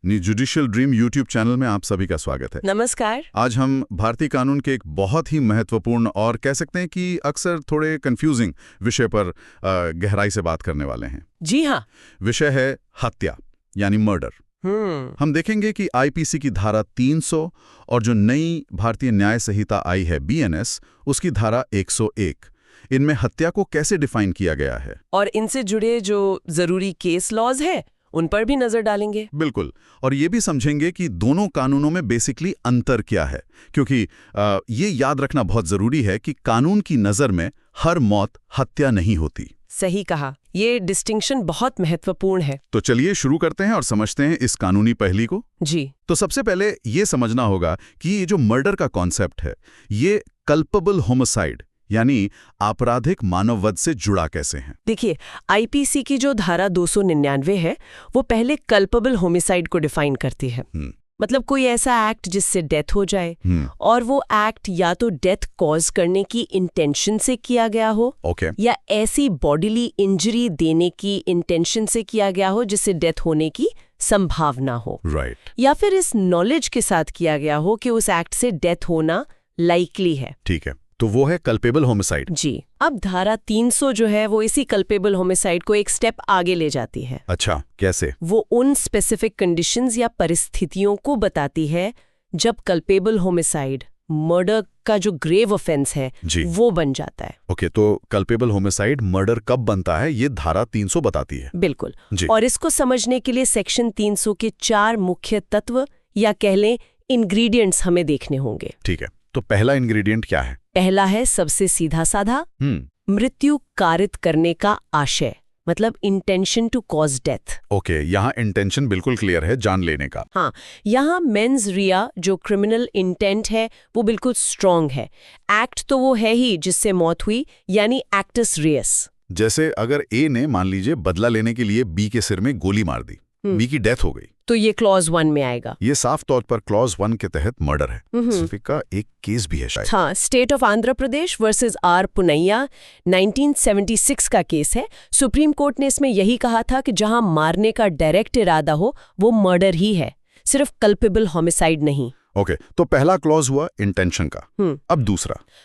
Judicial dream YouTube channel में आप सभी का स्वागत है। नमस्कार। आज हम भारतीय कानून के एक बहुत ही महत्वपूर्ण और कह सकते हैं कि अक्सर थोड़े कंफ्यूजिंग विषय पर गहराई से बात करने वाले हैं। जी हाँ। विषय है हत्या यानी मर्डर। हम देखेंगे कि आईपीसी की धारा 300 और जो नई भारतीय न्याय संहिता आई है BNS, उसकी धारा 101, इनमें हत्या को कैसे डिफाइन किया गया है और इनसे जुड़े जो जरूरी केस लॉज है उन पर भी नजर डालेंगे। बिल्कुल। और ये भी समझेंगे कि दोनों कानूनों में बेसिकली अंतर क्या है, क्योंकि ये याद रखना बहुत जरूरी है कि कानून की नजर में हर मौत हत्या नहीं होती। सही कहा, ये डिस्टिंक्शन बहुत महत्वपूर्ण है। तो चलिए शुरू करते हैं और समझते हैं इस कानूनी पहली को। जी। तो सबसे पहले ये समझना होगा कि ये जो मर्डर का कॉन्सेप्ट है, ये कल्पेबल होमिसाइड यानी आपराधिक मानववध से जुड़ा कैसे है। देखिए, आईपीसी की जो धारा 299 है वो पहले कल्पेबल होमिसाइड को डिफाइन करती है। मतलब कोई ऐसा एक्ट जिससे डेथ हो जाए और वो एक्ट या तो डेथ कॉज करने की इंटेंशन से किया गया हो या ऐसी बॉडीली इंजरी देने की इंटेंशन से किया गया हो जिससे डेथ होने की संभावना हो। या फिर इस नॉलेज के साथ किया गया हो कि उस एक्ट से डेथ होना लाइकली है। ठीक है, तो वो है कल्पेबल होमिसाइड। जी। अब धारा 300 जो है वो इसी कल्पेबल होमिसाइड को एक स्टेप आगे ले जाती है। अच्छा, कैसे? वो उन स्पेसिफिक कंडीशंस या परिस्थितियों को बताती है जब कल्पेबल होमिसाइड मर्डर का जो ग्रेव ऑफेंस है वो बन जाता है। ओके, तो कल्पेबल होमिसाइड मर्डर कब बनता है ये धारा 300 बताती है। बिल्कुल। और इसको समझने के लिए सेक्शन 300 के 4 मुख्य तत्व या कह लें इंग्रेडिएंट्स हमें देखने होंगे। ठीक है, तो पहला इंग्रेडिएंट क्या है? पहला है सबसे सीधा साधा, मृत्यु कारित करने का आशय, मतलब intention to cause death. Okay, यहाँ इंटेंशन बिल्कुल क्लियर है, जान लेने का। हाँ, यहाँ मेंस रिया जो क्रिमिनल इंटेंट है वो बिल्कुल स्ट्रांग है। एक्ट तो वो है ही जिससे मौत हुई, यानी एक्टस रियस। जैसे अगर ए ने मान लीजिए बदला लेने के लिए बी के सिर में गोली मार दी, बी की डेथ हो गई, तो ये क्लॉज 1 में आएगा। ये साफ तौर पर क्लॉज 1 के तहत मर्डर है। स्पेसिफिक का एक केस भी है शायद। हाँ, state of Andhra Pradesh versus R Punnaiah 1976 का केस है। सुप्रीम कोर्ट ने इसमें यही कहा था कि जहां मारने का डायरेक्ट इरादा हो वो मर्डर ही है, सिर्फ कल्पेबल होमिसाइड नहीं। ओके, तो पहला क्लॉज हुआ इंटेंशन का। अब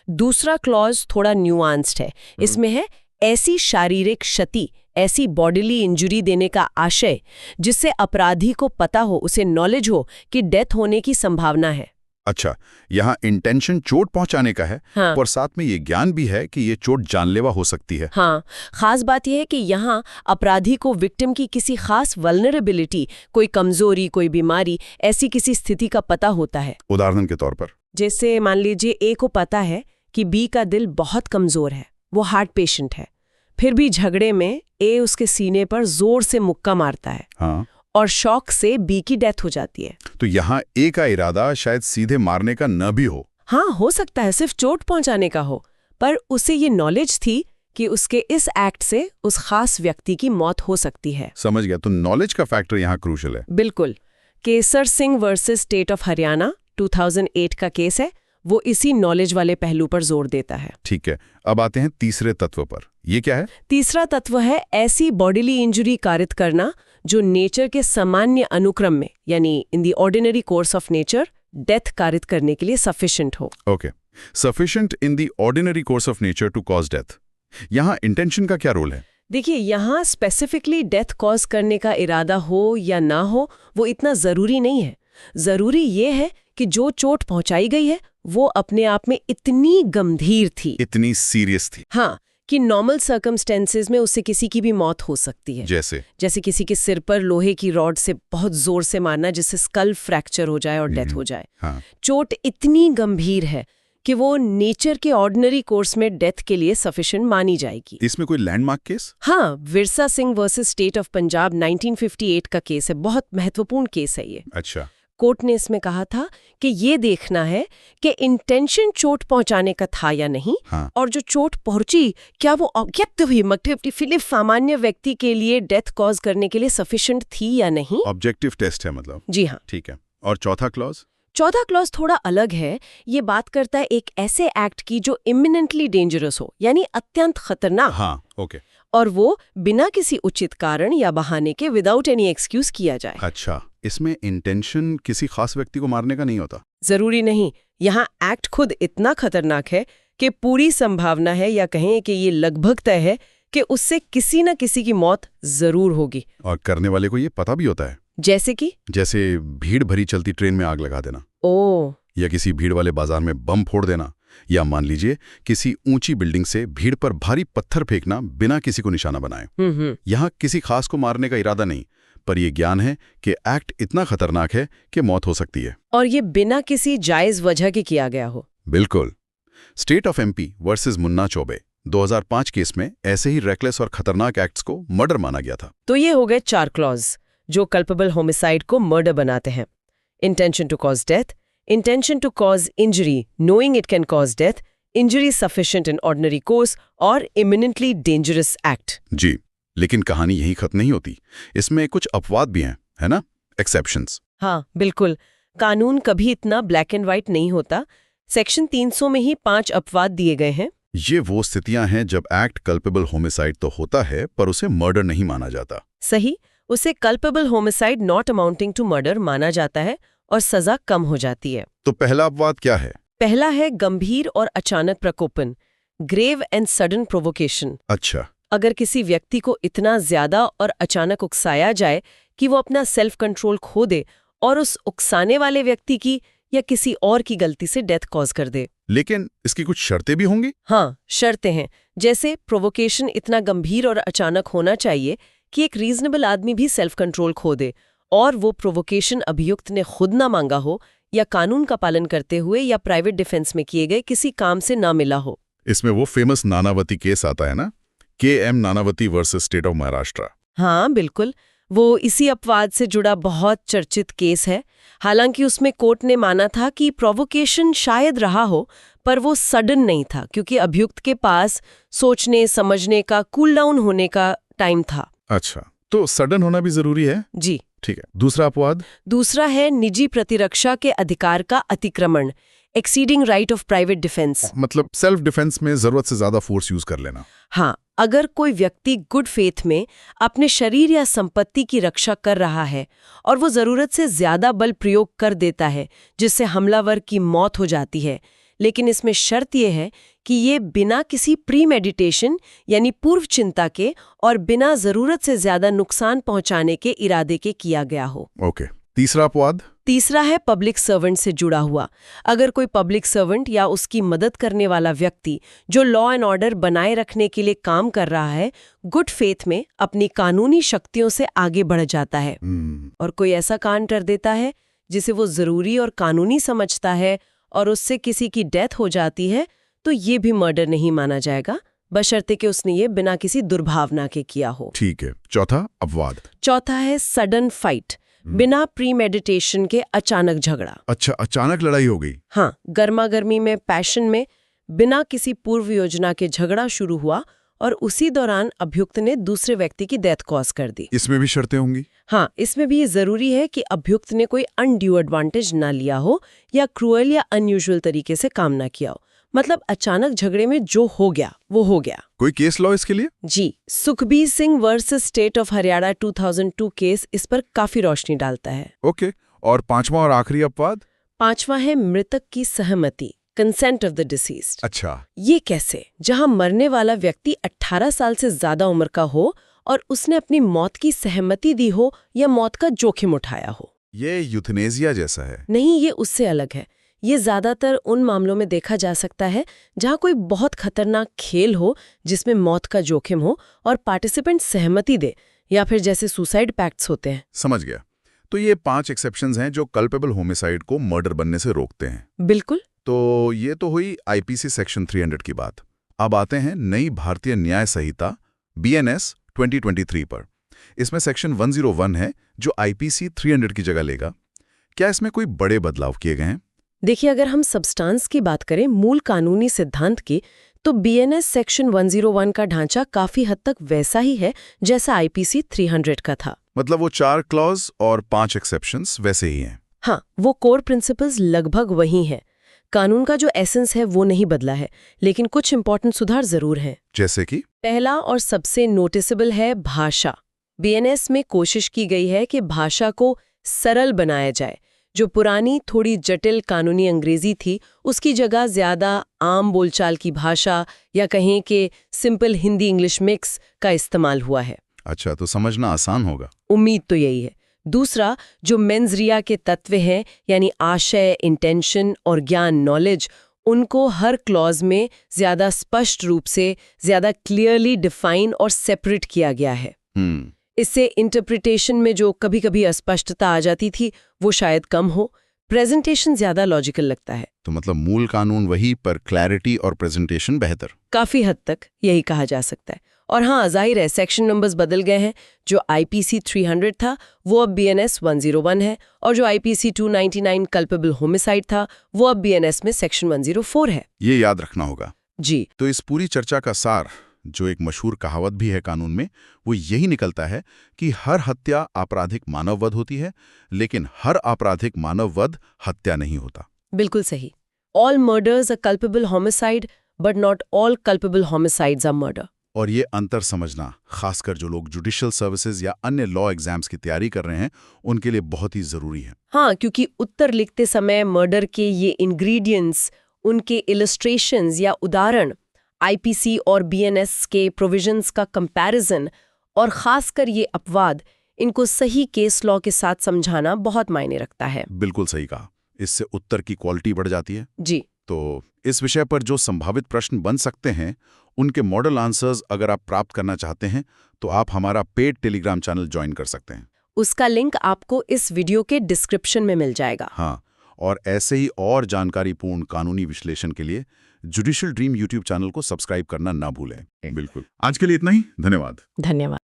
दूसरा क्लॉज थोड़ा न्यूआंस्ड है। इसमें है ऐसी शारीरिक क्षति, ऐसी बॉडीली इंजरी देने का आशय जिससे अपराधी को पता हो, उसे नॉलेज हो कि डेथ होने की संभावना है। अच्छा, यहाँ इंटेंशन चोट पहुंचाने का है। हाँ। और साथ में ये ज्ञान भी है कि ये चोट जानलेवा हो सकती है। हाँ, खास बात यह है कि यहाँ अपराधी को विक्टिम की किसी खास वल्नरेबिलिटी, कोई कमजोरी, कोई बीमारी, ऐसी किसी स्थिति का पता होता है। उदाहरण के तौर पर जैसे मान लीजिए ए को पता है कि बी का दिल बहुत कमजोर है, वो हार्ट पेशेंट है, फिर भी झगड़े में ए उसके सीने पर जोर से मुक्का मारता है। हाँ। और शॉक से बी की डेथ हो जाती है। तो यहाँ ए का इरादा शायद सीधे मारने का न भी हो। हाँ, हो सकता है सिर्फ चोट पहुंचाने का हो, पर उसे ये नॉलेज थी कि उसके इस एक्ट से उस खास व्यक्ति की मौत हो सकती है। समझ गया, तो नॉलेज का फैक्टर यहाँ क्रूशल है। बिल्कुल। Kesar Singh versus state of Haryana 2008 का केस है, वो इसी नॉलेज वाले पहलू पर जोर देता है। ठीक है, अब आते हैं तीसरे तत्व पर। ये क्या है? तीसरा तत्व है ऐसी बॉडीली इंजरी कारित करना जो नेचर के सामान्य अनुक्रम में, यानी in the ordinary course of nature, death कारित करने के लिए सफिशिएंट हो। Okay, sufficient in the ordinary course of nature to cause death. यहाँ इंटेंशन का क्या रोल है? देखिए, यहाँ स्पेसिफिकली डेथ कॉज करने का इरादा हो या ना हो वो इतना जरूरी नहीं है। जरूरी ये है कि जो चोट पहुंचाई गई है वो अपने आप में इतनी गंभीर थी, इतनी सीरियस थी। हाँ, कि नॉर्मल सर्कमस्टेंसेस में उससे किसी की भी मौत हो सकती है। जैसे किसी के सिर पर लोहे की रॉड से बहुत जोर से मारना जिससे स्कल फ्रैक्चर हो जाए और डेथ हो जाए। हाँ। चोट इतनी गंभीर है कि वो नेचर के ऑर्डिनरी कोर्स में डेथ के लिए सफिशिएंट मानी जाएगी। इसमें कोई लैंडमार्क केस? हाँ, Virsa Singh versus state of Punjab 1958 का केस है। बहुत महत्वपूर्ण केस है ये। अच्छा। कोर्ट ने इसमें कहा था कि ये देखना है कि इंटेंशन चोट पहुंचाने का था या नहीं। हाँ। और जो चोट पहुंची क्या वो ऑब्जेक्टिव सामान्य व्यक्ति के लिए डेथ कॉज करने के लिए सफिशिएंट थी या नहीं। ऑब्जेक्टिव टेस्ट है मतलब। जी हाँ। ठीक है, और चौथा क्लॉज थोड़ा अलग है। ये बात करता है एक ऐसे एक्ट की जो इमिनेंटली डेंजरस हो, यानी अत्यंत खतरनाक। हाँ, ओके। और वो बिना किसी उचित कारण या बहाने के विदाउट एनी एक्सक्यूज किया जाए। अच्छा, इसमें इंटेंशन किसी खास व्यक्ति को मारने का नहीं होता? जरूरी नहीं। यहाँ एक्ट खुद इतना खतरनाक है कि पूरी संभावना है, या कहें कि ये लगभग तय है कि उससे किसी न किसी की मौत जरूर होगी। और करने वाले को ये पता भी होता है? जैसे भीड़ भरी चलती ट्रेन में आग लगा देना, या किसी भीड़ वाले बाजार में बम फोड़ देना, या मान लीजिए किसी ऊंची बिल्डिंग से भीड़ पर भारी पत्थर फेंकना बिना किसी को निशाना बनाए। यहाँ किसी खास को मारने का इरादा नहीं, पर यह ज्ञान है कि एक्ट इतना खतरनाक है कि मौत हो सकती है, और ये बिना किसी जायज वजह के किया गया हो। बिल्कुल। State of MP versus Munna Choubey 2005 case में ऐसे ही रेकलेस और खतरनाक एक्ट्स को मर्डर माना गया था। तो ये हो गए 4 क्लॉज जो कल्पेबल होमिसाइड को मर्डर बनाते हैं। Intention to cause death, intention to cause injury knowing it can cause death, injury sufficient in ordinary course, और इमिनेंटली डेंजरस एक्ट। जी, लेकिन कहानी यही खत्म नहीं होती। इसमें कुछ अपवाद भी हैं, है ना? एक्सेप्शंस। हाँ बिल्कुल, कानून कभी इतना ब्लैक एंड व्हाइट नहीं होता। सेक्शन 300 में ही 5 अपवाद दिए गए हैं। ये वो स्थितियां हैं जब एक्ट कल्पेबल होमिसाइड तो होता है, पर उसे मर्डर नहीं माना जाता। सही, उसे culpable homicide not amounting to murder माना जाता है और सजा कम हो जाती है। तो पहला अपवाद क्या है? पहला है गंभीर और अचानक प्रकोपन, ग्रेव एंड सडन प्रोवोकेशन। अच्छा। अगर किसी व्यक्ति को इतना ज्यादा और अचानक उकसाया जाए कि वो अपना सेल्फ कंट्रोल खो दे और उस उकसाने वाले व्यक्ति की या किसी और की गलती से डेथ कॉज कर दे। लेकिन इसकी कुछ शर्तें भी होंगी? हाँ, शर्तें हैं। जैसे प्रोवोकेशन इतना गंभीर और अचानक होना चाहिए कि एक रीजनेबल आदमी भी सेल्फ कंट्रोल खो दे, और वो प्रोवोकेशन अभियुक्त ने खुद ना मांगा हो, या कानून का पालन करते हुए या प्राइवेट डिफेंस में किए गए किसी काम से ना मिला हो। इसमें वो फेमस नानावती केस आता है ना, KM Nanavati versus state of Maharashtra. हाँ बिल्कुल, वो इसी अपवाद से जुड़ा बहुत चर्चित केस है। हालांकि उसमें कोर्ट ने माना था कि प्रोवोकेशन शायद रहा हो, पर वो सडन नहीं था, क्योंकि अभियुक्त के पास सोचने समझने का, कूल डाउन होने का टाइम था। अच्छा, तो सडन होना भी जरूरी है? जी ठीक है। दूसरा अपवाद? दूसरा है निजी प्रतिरक्षा के अधिकार का अतिक्रमण, exceeding right of private defence. मतलब सेल्फ डिफेंस में जरूरत से ज्यादा फोर्स यूज कर लेना। हाँ, अगर कोई व्यक्ति गुड फेथ में अपने शरीर या संपत्ति की रक्षा कर रहा है और वो जरूरत से ज्यादा बल प्रयोग कर देता है जिससे हमलावर की मौत हो जाती है, लेकिन इसमें शर्त यह है कि ये बिना किसी प्री मेडिटेशन यानी पूर्व चिंता के और बिना जरूरत से ज्यादा नुकसान पहुंचाने के इरादे के किया गया हो। ओके। तीसरा अपवाद? तीसरा है पब्लिक सर्वेंट से जुड़ा हुआ। अगर कोई पब्लिक सर्वेंट या उसकी मदद करने वाला व्यक्ति जो लॉ एंड ऑर्डर बनाए रखने के लिए काम कर रहा है, गुड फेथ में अपनी कानूनी शक्तियों से आगे बढ़ जाता है और कोई ऐसा कांड कर देता है जिसे वो जरूरी और कानूनी समझता है और उससे किसी की डेथ हो जाती है, तो ये भी मर्डर नहीं माना जाएगा, बशर्ते कि उसने ये बिना किसी दुर्भावना के किया हो। ठीक है। चौथा अपवाद? चौथा है सडन फाइट, बिना प्री मेडिटेशन के अचानक झगड़ा। अच्छा, अचानक लड़ाई हो गई? हाँ, गर्मा गर्मी में, पैशन में, बिना किसी पूर्व योजना के झगड़ा शुरू हुआ और उसी दौरान अभियुक्त ने दूसरे व्यक्ति की डेथ कॉज कर दी। इसमें भी शर्तें होंगी? हाँ, इसमें भी ये जरूरी है कि अभियुक्त ने कोई अनड्यू एडवांटेज ना लिया हो या क्रूअल या अनयूजुअल तरीके से काम ना किया हो। मतलब अचानक झगड़े में जो हो गया वो हो गया। कोई केस लॉ इसके लिए? जी, Sukhbir Singh versus state of Haryana 2002 case इस पर काफी रोशनी डालता है। ओके। और पांचवा और आखिरी अपवाद? पांचवा है मृतक की सहमति, कंसेंट ऑफ द डिसीज्ड। अच्छा, ये कैसे? जहां मरने वाला व्यक्ति 18 साल से ज्यादा उम्र का हो और उसने अपनी मौत की सहमति दी हो या मौत का जोखिम उठाया हो। ये यूथनेसिया जैसा है? नहीं, ये उससे अलग है। ये ज्यादातर उन मामलों में देखा जा सकता है जहां कोई बहुत खतरनाक खेल हो जिसमें मौत का जोखिम हो और पार्टिसिपेंट सहमति दे, या फिर जैसे सुसाइड पैक्ट्स होते हैं। समझ गया। तो ये 5 एक्सेप्शंस हैं जो कल्पेबल होमिसाइड को मर्डर बनने से रोकते हैं। बिल्कुल। तो ये तो हुई आईपीसी सेक्शन 300 की बात। अब आते हैं नई भारतीय न्याय संहिता BNS 2023 पर। इसमें सेक्शन 101 है जो आईपीसी 300 की जगह लेगा। क्या इसमें कोई बड़े बदलाव किए गए हैं? देखिए, अगर हम सब्सटेंस की बात करें, मूल कानूनी सिद्धांत की, तो BNS सेक्शन 101 का ढांचा काफी हद तक वैसा ही है जैसा आईपीसी 300 का था। मतलब वो 4 क्लॉज और 5 एक्सेप्शंस वैसे ही हैं। हाँ, वो कोर प्रिंसिपल्स लगभग वही हैं। कानून का जो एसेंस है वो नहीं बदला है, लेकिन कुछ इंपॉर्टेंट सुधार जरूर हैं। जैसे कि? पहला और सबसे नोटिसेबल है भाषा। BNS में कोशिश की गई है कि भाषा को सरल बनाया जाए। जो पुरानी थोड़ी जटिल कानूनी अंग्रेजी थी उसकी जगह ज्यादा आम बोलचाल की भाषा या कहें कि सिंपल हिंदी इंग्लिश मिक्स का इस्तेमाल हुआ है। अच्छा, तो समझना आसान होगा। उम्मीद तो यही है। दूसरा, जो मेंस रिया के तत्व हैं यानी आशय, इंटेंशन और ज्ञान, नॉलेज, उनको हर क्लॉज में ज्यादा स्पष्ट रूप से, ज्यादा क्लियरली डिफाइन और सेपरेट किया गया है। इससे इंटरप्रिटेशन में जो कभी कभी अस्पष्टता आ जाती थी वो शायद कम हो। प्रेजेंटेशन ज्यादा लॉजिकल लगता है। तो मतलब मूल कानून वही, पर क्लैरिटी और प्रेजेंटेशन बेहतर। काफी हद तक यही कहा जा सकता है। और हाँ, जाहिर है सेक्शन नंबर्स बदल गए हैं। जो IPC 300 था वो अब BNS 101 है, और जो IPC 299 कल्पेबल होमिसाइड था वो अब BNS में सेक्शन 104 है। ये याद रखना होगा जी। तो इस पूरी चर्चा का सार, जो एक मशहूर कहावत भी है कानून में, वो यही निकलता है कि हर हत्या आपराधिक मानववध होती है, लेकिन हर आपराधिक मानववध हत्या नहीं होता। बिल्कुल सही। All murders are culpable homicide, but not all culpable homicides are murder. और ये अंतर समझना, खासकर जो लोग जुडिशियल सर्विसेज या अन्य लॉ एग्जाम्स की तैयारी कर रहे हैं, उनके लिए बहुत ही जरूरी है। हाँ, क्योंकि उत्तर लिखते समय मर्डर के ये इंग्रेडिएंट्स, उनके इलस्ट्रेशंस या उदाहरण, IPC और BNS के प्रोविजंस का कंपैरिजन, और खासकर ये अपवाद, इनको सही केस लॉ के साथ समझाना बहुत मायने रखता है। बिल्कुल सही कहा। इससे उत्तर की क्वालिटी बढ़ जाती है। जी। तो इस विषय पर जो संभावित प्रश्न बन सकते हैं, उनके मॉडल आंसर्स अगर आप प्राप्त करना चाहते हैं तो आप हमारा पेड टेलीग्राम चैनल ज्वाइन कर सकते हैं। उसका लिंक आपको इस वीडियो के डिस्क्रिप्शन में मिल जाएगा। हाँ, और ऐसे ही और जानकारीपूर्ण कानूनी विश्लेषण के लिए जुडिशियल ड्रीम YouTube चैनल को सब्सक्राइब करना ना भूलें। बिल्कुल। आज के लिए इतना ही। धन्यवाद। धन्यवाद।